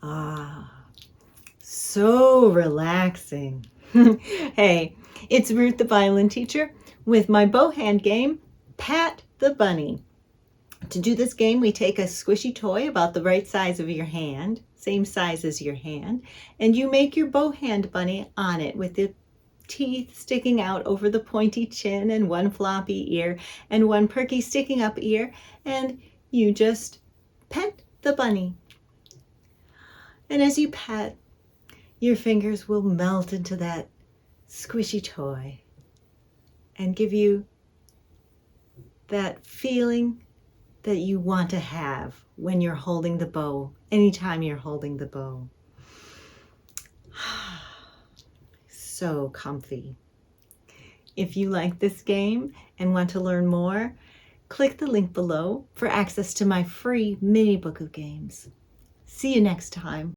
Ah, so relaxing. Hey, it's Ruth the violin teacher with my bow hand game, Pat the Bunny. To do this game, we take a squishy toy about the right size of your hand, same size as your hand, and you make your bow hand bunny on it with the teeth sticking out over the pointy chin and one floppy ear and one perky sticking up ear, and you just pet the bunny. And as you pet, your fingers will melt into that squishy toy and give you that feeling that you want to have when you're holding the bow, anytime you're holding the bow. So comfy. If you like this game and want to learn more, click the link below for access to my free mini book of games. See you next time.